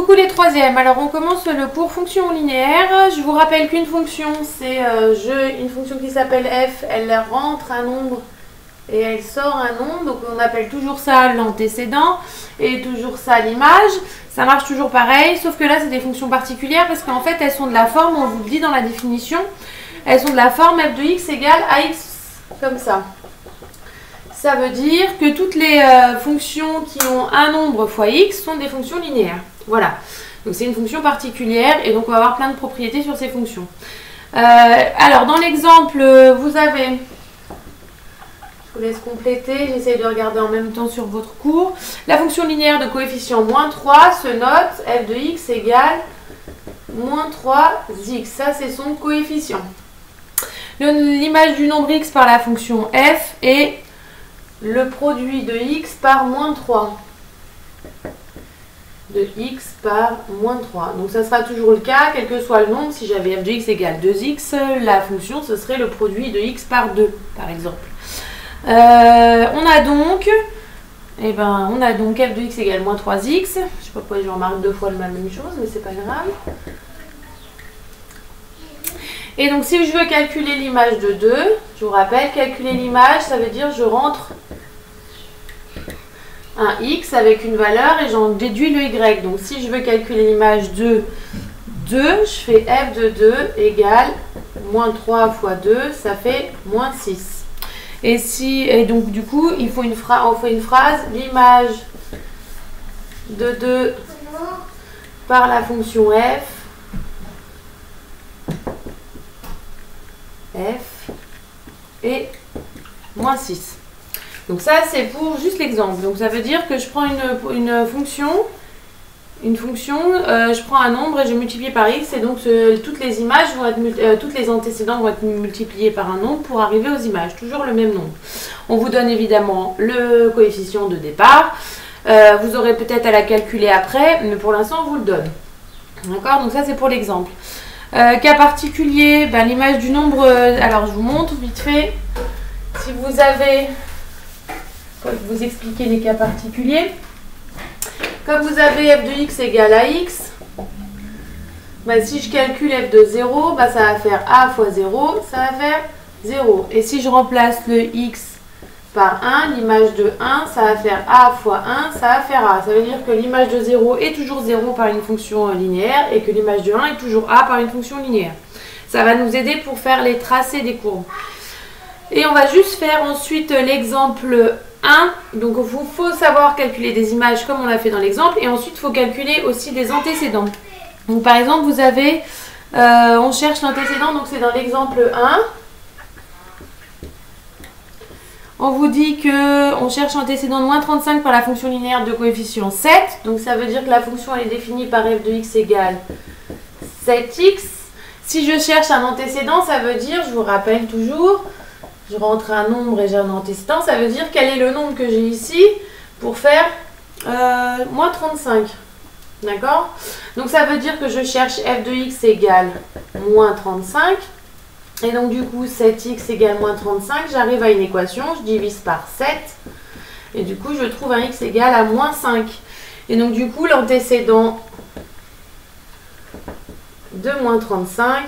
Coucou les troisièmes, alors on commence le cours fonction linéaire. Je vous rappelle qu'une fonction, c'est une fonction qui s'appelle f, elle rentre un nombre et elle sort un nombre, donc on appelle toujours ça l'antécédent et toujours ça l'image. Ça marche toujours pareil, sauf que là c'est des fonctions particulières parce qu'en fait elles sont de la forme, on vous le dit dans la définition, elles sont de la forme f de x égale ax, comme ça. Ça veut dire que toutes les fonctions qui ont un nombre fois x sont des fonctions linéaires. Voilà, donc c'est une fonction particulière et donc on va avoir plein de propriétés sur ces fonctions. Alors dans l'exemple, vous avez, je vous laisse compléter, j'essaie de regarder en même temps sur votre cours. La fonction linéaire de coefficient moins 3 se note f de x égale moins 3x, ça c'est son coefficient. L'image du nombre x par la fonction f est le produit de x par moins 3. De x par moins 3. Donc ça sera toujours le cas, quel que soit le nombre. Si j'avais f de x égale 2x, la fonction, ce serait le produit de x par 2, par exemple. On a donc f de x égale moins 3x. Je sais pas pourquoi je remarque deux fois la même chose, mais c'est pas grave. Et donc si je veux calculer l'image de 2, je vous rappelle, calculer l'image, ça veut dire je rentre un x avec une valeur et j'en déduis le y. Donc si je veux calculer l'image de 2, je fais f de 2 égale moins 3 fois 2, ça fait moins 6. Et donc du coup, on fait une phrase, l'image de 2 par la fonction f est moins 6. Donc ça, c'est pour juste l'exemple. Donc ça veut dire que je prends une fonction, je prends un nombre et je multiplie par x, et donc toutes les images vont être, toutes les antécédents vont être multipliés par un nombre pour arriver aux images, toujours le même nombre. On vous donne évidemment le coefficient de départ. Vous aurez peut-être à la calculer après, mais pour l'instant, on vous le donne. D'accord? Donc ça, c'est pour l'exemple. Cas particulier, l'image du nombre, alors je vous montre vite fait. Si vous avez... vous expliquer les cas particuliers. Comme vous avez f de x égale à x, si je calcule f de 0, ça va faire a fois 0, ça va faire 0. Et si je remplace le x par 1, l'image de 1, ça va faire a fois 1, ça va faire a. Ça veut dire que l'image de 0 est toujours 0 par une fonction linéaire et que l'image de 1 est toujours a par une fonction linéaire. Ça va nous aider pour faire les tracés des courbes. Et on va juste faire ensuite l'exemple 1. Donc il faut savoir calculer des images comme on l'a fait dans l'exemple. Et ensuite il faut calculer aussi des antécédents. Donc par exemple vous avez, on cherche l'antécédent, donc c'est dans l'exemple 1. On vous dit qu'on cherche l'antécédent de moins 35 par la fonction linéaire de coefficient 7. Donc ça veut dire que la fonction elle est définie par f de x égale 7x. Si je cherche un antécédent, ça veut dire, je vous rappelle toujours, je rentre un nombre et j'ai un antécédent, ça veut dire quel est le nombre que j'ai ici pour faire moins 35. D'accord? Donc ça veut dire que je cherche f de x égale moins 35. Et donc du coup 7x égale moins 35, j'arrive à une équation, je divise par 7. Et du coup je trouve un x égale à moins 5. Et donc du coup l'antécédent de moins 35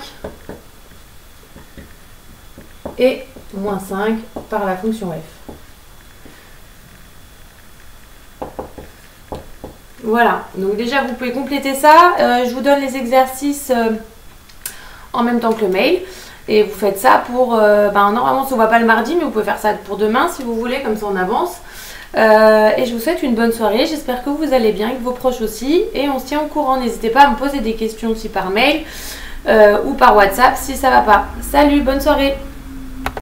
est moins 5 par la fonction f. Voilà, donc déjà vous pouvez compléter ça. Je vous donne les exercices en même temps que le mail. Et vous faites ça pour... normalement, on ne se voit pas le mardi, mais vous pouvez faire ça pour demain si vous voulez, comme ça on avance. Et je vous souhaite une bonne soirée. J'espère que vous allez bien, et que vos proches aussi. Et on se tient au courant. N'hésitez pas à me poser des questions aussi par mail ou par WhatsApp si ça ne va pas. Salut, bonne soirée!